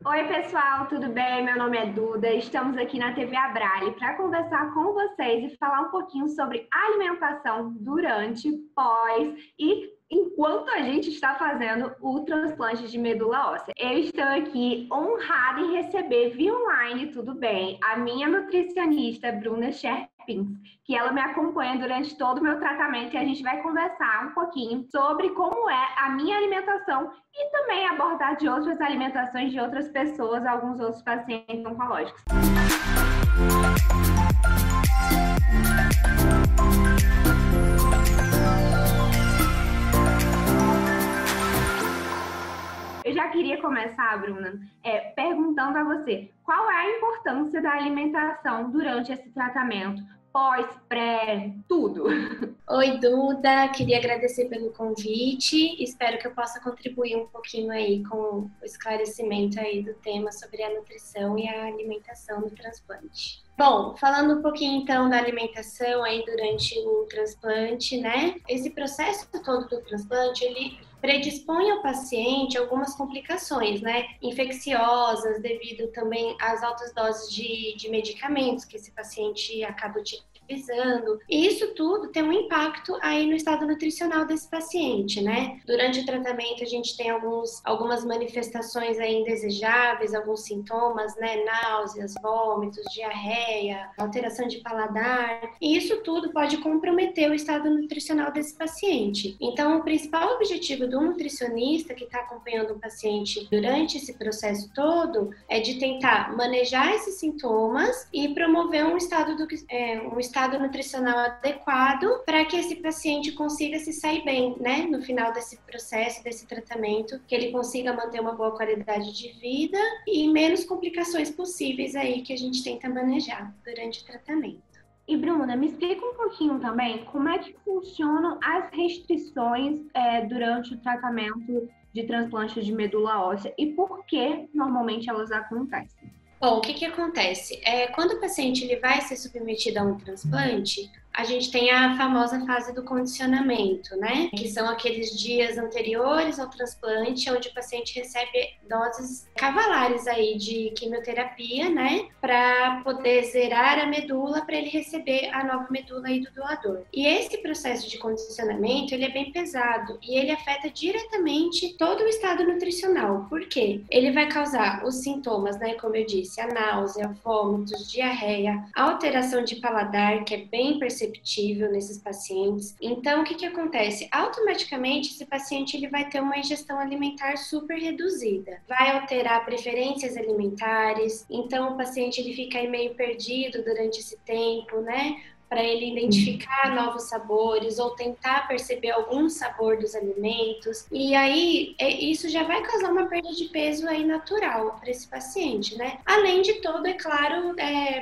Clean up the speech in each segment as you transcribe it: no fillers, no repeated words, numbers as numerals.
Oi, pessoal, tudo bem? Meu nome é Duda. Estamos aqui na TV Abrale para conversar com vocês e falar um pouquinho sobre alimentação durante, pós e enquanto a gente está fazendo o transplante de medula óssea. Eu estou aqui honrada em receber via online, tudo bem, a minha nutricionista, Bruna Scherpins, que ela me acompanha durante todo o meu tratamento e a gente vai conversar um pouquinho sobre como é a minha alimentação e também abordar de outras alimentações de outras pessoas, alguns outros pacientes oncológicos. Eu já queria começar, Bruna, perguntando a você, qual é a importância da alimentação durante esse tratamento? Pós, pré, tudo. Oi, Duda, queria agradecer pelo convite. Espero que eu possa contribuir um pouquinho aí com o esclarecimento aí do tema sobre a nutrição e a alimentação no transplante. Bom, falando um pouquinho então da alimentação aí durante o transplante, né? Esse processo todo do transplante, ele predispõe ao paciente a algumas complicações, né? Infecciosas, devido também às altas doses de medicamentos que esse paciente acaba utilizando. E isso tudo tem um impacto aí no estado nutricional desse paciente, né? Durante o tratamento a gente tem algumas manifestações aí indesejáveis, alguns sintomas, né? Náuseas, vômitos, diarreia, alteração de paladar. E isso tudo pode comprometer o estado nutricional desse paciente. Então, o principal objetivo do nutricionista que está acompanhando o paciente durante esse processo todo é de tentar manejar esses sintomas e promover um estado nutricional adequado para que esse paciente consiga se sair bem, né, no final desse processo, desse tratamento, que ele consiga manter uma boa qualidade de vida e menos complicações possíveis aí que a gente tenta manejar durante o tratamento. E Bruna, me explica um pouquinho também como é que funcionam as restrições durante o tratamento de transplante de medula óssea e por que normalmente elas acontecem. Bom, o que acontece? Quando o paciente ele vai ser submetido a um transplante, a gente tem a famosa fase do condicionamento, né? Que são aqueles dias anteriores ao transplante, onde o paciente recebe doses cavalares aí de quimioterapia, né? Para poder zerar a medula, para ele receber a nova medula aí do doador. E esse processo de condicionamento, ele é bem pesado e ele afeta diretamente todo o estado nutricional. Por quê? Ele vai causar os sintomas, né? Como eu disse, a náusea, vômitos, diarreia, alteração de paladar, que é bem perceptível nesses pacientes. Então, o que acontece? Automaticamente, esse paciente ele vai ter uma ingestão alimentar super reduzida. Vai alterar preferências alimentares. Então, o paciente ele fica aí meio perdido durante esse tempo, né? Para ele identificar novos sabores ou tentar perceber algum sabor dos alimentos. E aí, isso já vai causar uma perda de peso aí natural para esse paciente, né? Além de todo, é claro,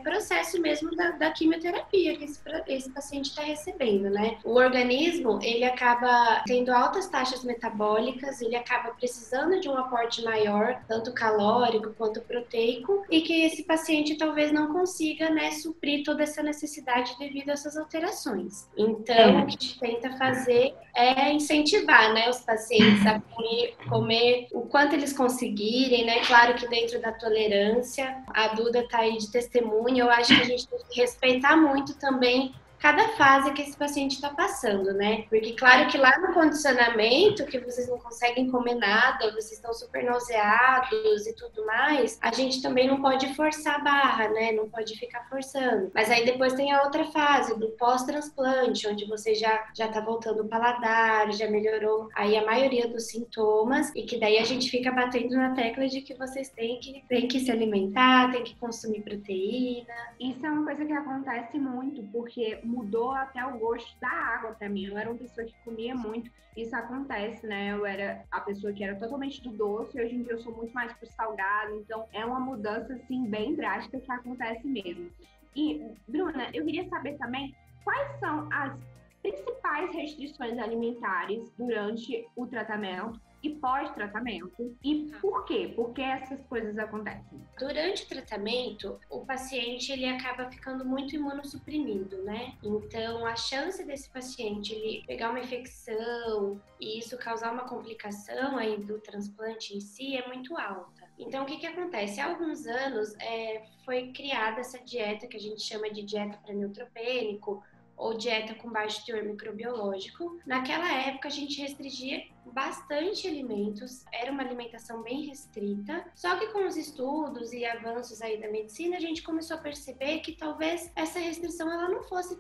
processo mesmo da quimioterapia que esse paciente está recebendo, né? O organismo, ele acaba tendo altas taxas metabólicas, ele acaba precisando de um aporte maior, tanto calórico quanto proteico, e que esse paciente talvez não consiga, né, suprir toda essa necessidade devido a essas alterações. Então, o que a gente tenta fazer é incentivar, né, os pacientes a comer o quanto eles conseguirem, né? Claro que dentro da tolerância, a Duda está aí de testemunha, eu acho que a gente tem que respeitar muito também cada fase que esse paciente está passando, né? Porque claro que lá no condicionamento, que vocês não conseguem comer nada, vocês estão super nauseados e tudo mais, a gente também não pode forçar a barra, né? Não pode ficar forçando. Mas aí depois tem a outra fase do pós-transplante, onde você já tá voltando o paladar, já melhorou aí a maioria dos sintomas, e que daí a gente fica batendo na tecla de que vocês têm que se alimentar, têm que consumir proteína. Isso é uma coisa que acontece muito, porque mudou até o gosto da água para mim. Eu era uma pessoa que comia muito. Isso acontece, né? Eu era a pessoa que era totalmente do doce, e hoje em dia eu sou muito mais pro salgado. Então, é uma mudança, assim, bem drástica que acontece mesmo. E, Bruna, eu queria saber também quais são as principais restrições alimentares durante o tratamento e pós-tratamento. E por quê? Por que essas coisas acontecem? Durante o tratamento, o paciente ele acaba ficando muito imunossuprimido, né? Então, a chance desse paciente ele pegar uma infecção e isso causar uma complicação aí do transplante em si é muito alta. Então, o que que acontece? Há alguns anos foi criada essa dieta que a gente chama de dieta pré-neutropênico ou dieta com baixo teor microbiológico. Naquela época, a gente restringia bastante alimentos, era uma alimentação bem restrita, só que com os estudos e avanços aí da medicina, a gente começou a perceber que talvez essa restrição ela não fosse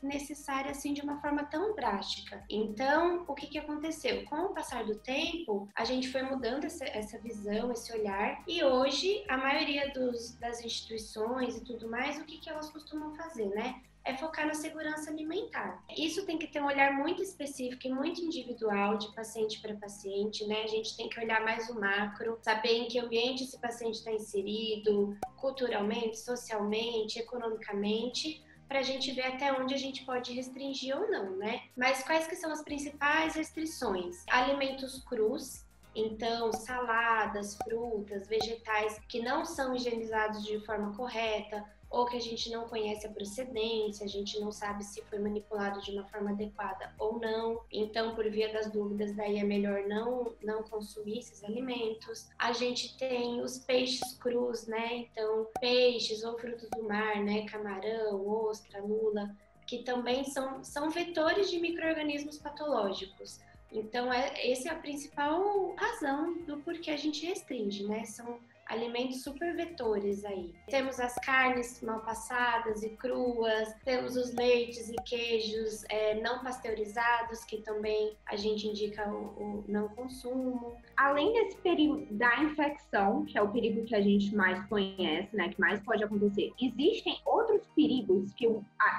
necessária assim de uma forma tão drástica. Então, o que que aconteceu? Com o passar do tempo, a gente foi mudando essa visão, esse olhar, e hoje a maioria das instituições e tudo mais, o que que elas costumam fazer, né? É focar na segurança alimentar. Isso tem que ter um olhar muito específico e muito individual de paciente para paciente, né? A gente tem que olhar mais o macro, saber em que ambiente esse paciente está inserido, culturalmente, socialmente, economicamente, para a gente ver até onde a gente pode restringir ou não, né? Mas quais que são as principais restrições? Alimentos crus, então saladas, frutas, vegetais que não são higienizados de forma correta, ou que a gente não conhece a procedência, a gente não sabe se foi manipulado de uma forma adequada ou não. Então, por via das dúvidas, daí é melhor não consumir esses alimentos. A gente tem os peixes crus, né? Então, peixes ou frutos do mar, né? Camarão, ostra, lula, que também são vetores de micro-organismos patológicos. Então, essa é a principal razão do porquê a gente restringe, né? São alimentos super vetores aí. Temos as carnes mal passadas e cruas, temos os leites e queijos não pasteurizados, que também a gente indica o não consumo. Além desse perigo da infecção, que é o perigo que a gente mais conhece, né, que mais pode acontecer, existem outros perigos que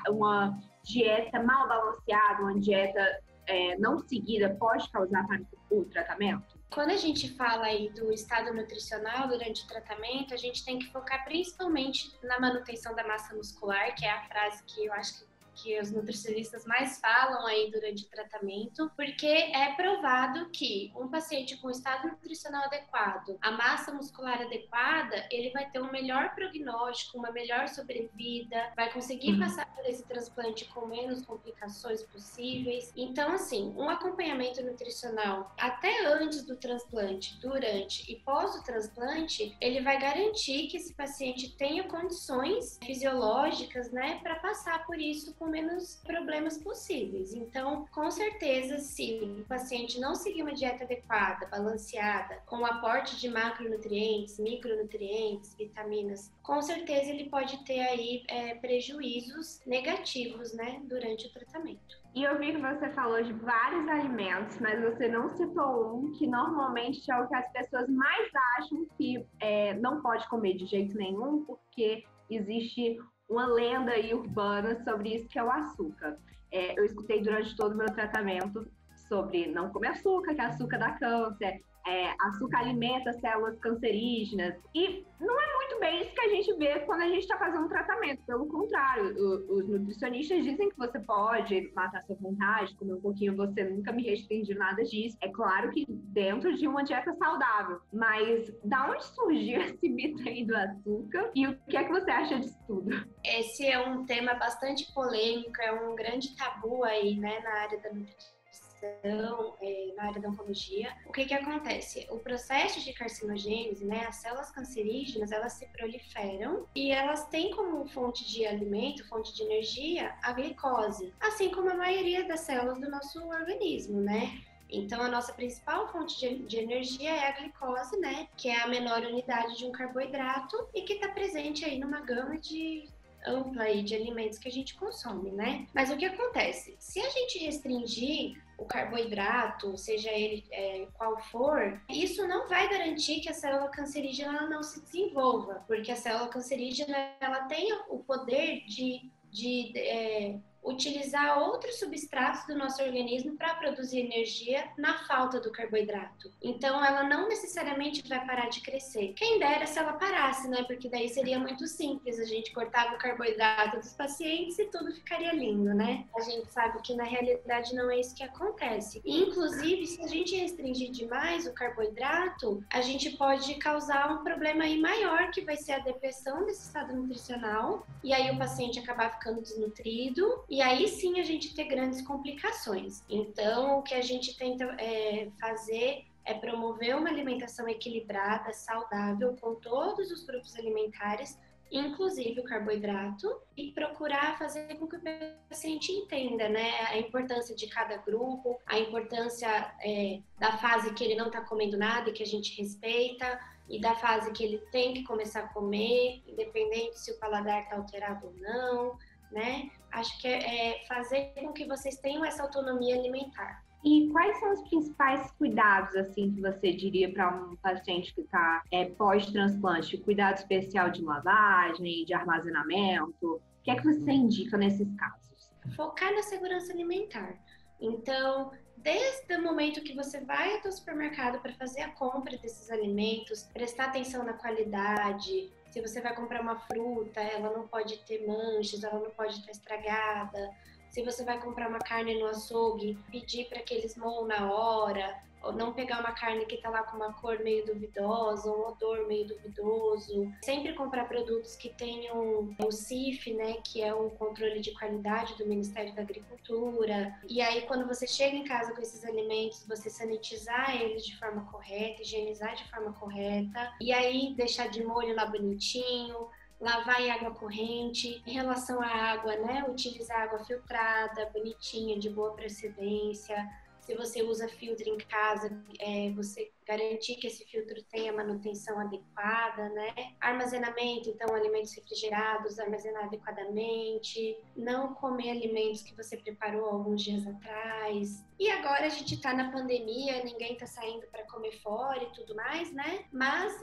uma dieta mal balanceada, uma dieta não seguida pode causar para o tratamento? Quando a gente fala aí do estado nutricional durante o tratamento, a gente tem que focar principalmente na manutenção da massa muscular, que é a frase que eu acho que os nutricionistas mais falam aí durante o tratamento, porque é provado que um paciente com estado nutricional adequado, a massa muscular adequada, ele vai ter um melhor prognóstico, uma melhor sobrevida, vai conseguir passar por esse transplante com menos complicações possíveis. Então, assim, um acompanhamento nutricional até antes do transplante, durante e pós o transplante, ele vai garantir que esse paciente tenha condições fisiológicas, né, para passar por isso com menos problemas possíveis. Então, com certeza, se o paciente não seguir uma dieta adequada, balanceada, com aporte de macronutrientes, micronutrientes, vitaminas, com certeza ele pode ter aí prejuízos negativos, né, durante o tratamento. E eu vi que você falou de vários alimentos, mas você não citou um que normalmente é o que as pessoas mais acham que não pode comer de jeito nenhum, porque existe uma lenda aí urbana sobre isso, que é o açúcar. Eu escutei durante todo o meu tratamento sobre não comer açúcar, que açúcar dá câncer, açúcar alimenta células cancerígenas. E não é muito bem isso que a gente vê quando a gente está fazendo um tratamento. Pelo contrário, os nutricionistas dizem que você pode matar sua vontade, comer um pouquinho, você nunca me restringiu nada disso. É claro que dentro de uma dieta saudável. Mas da onde surgiu esse mito aí do açúcar? E o que é que você acha disso tudo? Esse é um tema bastante polêmico, é um grande tabu aí, né, na área da nutrição. Na área da oncologia, o que acontece? O processo de carcinogênese, né, as células cancerígenas, elas se proliferam e elas têm como fonte de alimento, fonte de energia, a glicose, assim como a maioria das células do nosso organismo, né? Então, a nossa principal fonte de energia é a glicose, né, que é a menor unidade de um carboidrato e que está presente aí numa gama ampla aí de alimentos que a gente consome, né? Mas o que acontece? Se a gente restringir o carboidrato, seja ele qual for, isso não vai garantir que a célula cancerígena não se desenvolva, porque a célula cancerígena ela tem o poder de utilizar outros substratos do nosso organismo para produzir energia na falta do carboidrato. Então, ela não necessariamente vai parar de crescer. Quem dera se ela parasse, né? Porque daí seria muito simples, a gente cortava o carboidrato dos pacientes e tudo ficaria lindo, né? A gente sabe que na realidade não é isso que acontece. E, inclusive, se a gente restringir demais o carboidrato, a gente pode causar um problema aí maior, que vai ser a depressão desse estado nutricional, e aí o paciente acabar ficando desnutrido, e aí sim a gente ter grandes complicações. Então, o que a gente tenta fazer é promover uma alimentação equilibrada, saudável, com todos os grupos alimentares, inclusive o carboidrato, e procurar fazer com que o paciente entenda, né, a importância de cada grupo, a importância da fase que ele não está comendo nada e que a gente respeita, e da fase que ele tem que começar a comer, independente se o paladar está alterado ou não, né? Acho que é fazer com que vocês tenham essa autonomia alimentar. E quais são os principais cuidados, assim, que você diria para um paciente que está pós-transplante? Cuidado especial de lavagem, de armazenamento? O que é que você indica nesses casos? Focar na segurança alimentar. Então, desde o momento que você vai até o supermercado para fazer a compra desses alimentos, prestar atenção na qualidade. Se você vai comprar uma fruta, ela não pode ter manchas, ela não pode estar estragada. Se você vai comprar uma carne no açougue, pedir para que eles moam na hora, ou não pegar uma carne que está lá com uma cor meio duvidosa, um odor meio duvidoso. Sempre comprar produtos que tenham o CIF, né, que é o controle de qualidade do Ministério da Agricultura. E aí, quando você chega em casa com esses alimentos, você sanitizar eles de forma correta, higienizar de forma correta, e aí deixar de molho lá bonitinho, lavar em água corrente. Em relação à água, né, utilizar água filtrada, bonitinha, de boa procedência. Se você usa filtro em casa, você garantir que esse filtro tenha manutenção adequada, né? Armazenamento, então, alimentos refrigerados, armazenar adequadamente. Não comer alimentos que você preparou alguns dias atrás. E agora a gente tá na pandemia, ninguém tá saindo para comer fora e tudo mais, né? Mas,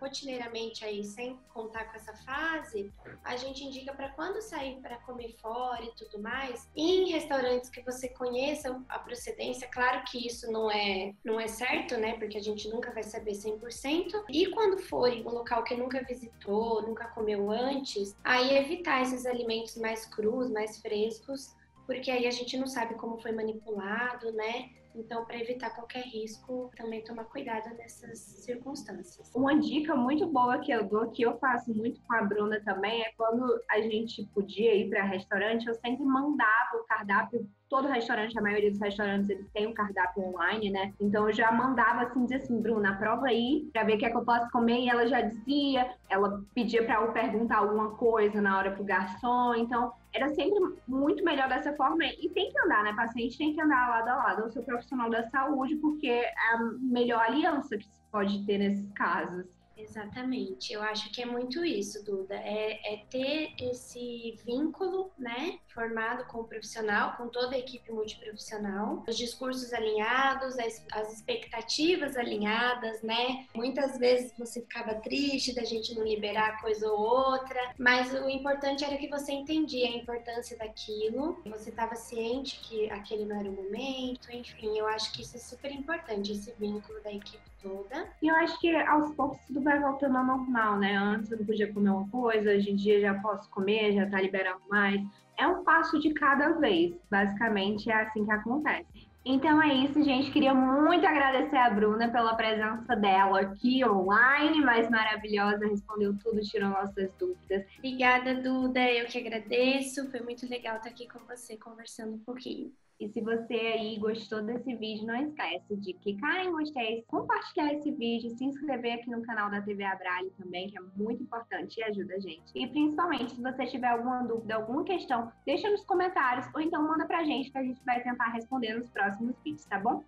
rotineiramente aí, sem contar com essa fase, a gente indica para quando sair para comer fora e tudo mais, em restaurantes que você conheça a procedência. Claro que isso não é certo, né? Porque a gente nunca vai saber 100%. E quando for em um local que nunca visitou, nunca comeu antes, aí evitar esses alimentos mais crus, mais frescos, porque aí a gente não sabe como foi manipulado, né? Então, para evitar qualquer risco, também tomar cuidado nessas circunstâncias. Uma dica muito boa que eu dou, que eu faço muito com a Bruna também, é quando a gente podia ir para restaurante, eu sempre mandava o cardápio. Todo restaurante, a maioria dos restaurantes, eles têm um cardápio online, né? Então eu já mandava assim, dizia assim, Bruna, prova aí pra ver o que é que eu posso comer. E ela já dizia, ela pedia pra eu perguntar alguma coisa na hora pro garçom. Então era sempre muito melhor dessa forma. E tem que andar, né? O paciente tem que andar lado a lado ao seu profissional da saúde, porque é a melhor aliança que se pode ter nesses casos. Exatamente, eu acho que é muito isso, Duda, é ter esse vínculo, né, formado com o profissional, com toda a equipe multiprofissional, os discursos alinhados, as expectativas alinhadas, né, muitas vezes você ficava triste da gente não liberar coisa ou outra, mas o importante era que você entendia a importância daquilo, você estava ciente que aquele não era o momento, enfim, eu acho que isso é super importante, esse vínculo da equipe toda. E eu acho que aos poucos tudo vai voltando ao normal, né? Antes eu não podia comer uma coisa, hoje em dia já posso comer, já tá liberando mais. É um passo de cada vez, basicamente é assim que acontece. Então é isso, gente. Queria muito agradecer a Bruna pela presença dela aqui online, mas maravilhosa, respondeu tudo, tirou nossas dúvidas. Obrigada, Duda, eu que agradeço, foi muito legal estar aqui com você conversando um pouquinho. E se você aí gostou desse vídeo, não esquece de clicar em gostei, compartilhar esse vídeo, se inscrever aqui no canal da TV Abrale também, que é muito importante e ajuda a gente. E principalmente, se você tiver alguma dúvida, alguma questão, deixa nos comentários ou então manda pra gente que a gente vai tentar responder nos próximos vídeos, tá bom?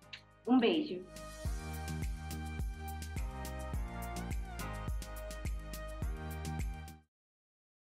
Um beijo!